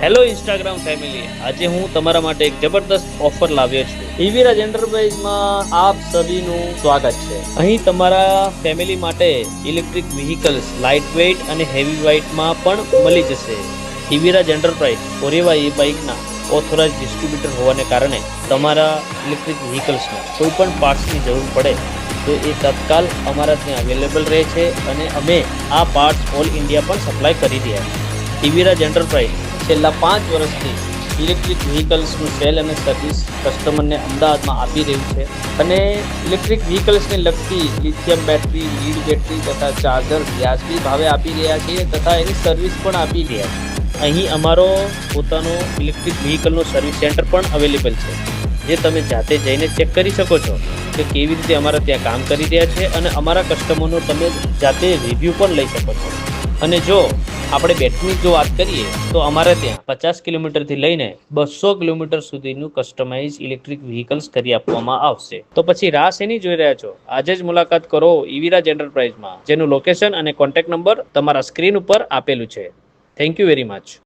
Hello Instagram family, આજે હું તમારા માટે એક જબરદસ્ત ઓફર લાવ્યો છું. ઈવીરાજ એન્ટરપ્રાઇઝમાં આપ સભીનું સ્વાગત છે. અહીં તમારા ફેમિલી માટે ઇલેક્ટ્રિક વ્હીકલ્સ લાઇટ વેઇટ અને હેવી વેઇટમાં પણ મળી જશે. ઈવીરાજ એન્ટરપ્રાઇઝ ઓરેવા ઈ બાઇકના ઓથોરાઇઝ ડિસ્ટ્રીબ્યુટર હોવાને કારણે તમારા ઇલેક્ટ્રિક વ્હીકલ્સમાં કોઈ પણ પાર્ટ્સની જરૂર પડે તો એ તત્કાલ અમારા ત્યાં અવેલેબલ રહે છે અને અમે આ પાર્ટ્સ ઓલ ઇન્ડિયા પણ સપ્લાય કરી રહ્યા છીએ. ઈવીરાજ એન્ટરપ્રાઇઝ છેલ્લા 5 વર્ષથી ઇલેક્ટ્રિક વ્હીકલ્સનું સેલ અને સર્વિસ કસ્ટમરને અમદાવાદમાં આપી રહ્યું છે અને ઇલેક્ટ્રિક વ્હીકલ્સને લગતી લિથિયમ બેટરી, લીડ બેટરી તથા ચાર્જર વ્યાજબી ભાવે આપી રહ્યા છીએ તથા એની સર્વિસ પણ આપી રહ્યા છીએ. અહીં અમારો પોતાનો ઇલેક્ટ્રિક વ્હીકલનો સર્વિસ સેન્ટર પણ અવેલેબલ છે, જે તમે જાતે જઈને ચેક કરી શકો છો કે કેવી રીતે અમારા ત્યાં કામ કરી રહ્યા છે અને અમારા કસ્ટમરનો તમે જાતે રિવ્યૂ પણ લઈ શકો છો. અને જો આપણે બેટરીની જો વાત કરીએ તો અમારે ત્યાં 50 કિલોમીટરથી લઈને 200 કિલોમીટર સુધીનું કસ્ટમાઇઝ ઇલેક્ટ્રિક વ્હીકલ્સ કરી આપવામાં આવશે. તો પછી રાહ શેની જોઈ રહ્યા છો? આજે જ મુલાકાત કરો ઈવીરાજ એન્ટરપ્રાઇઝમાં, જેનું લોકેશન અને કોન્ટેક્ટ નંબર તમારા સ્ક્રીન ઉપર આપેલું છે. Thank you very much.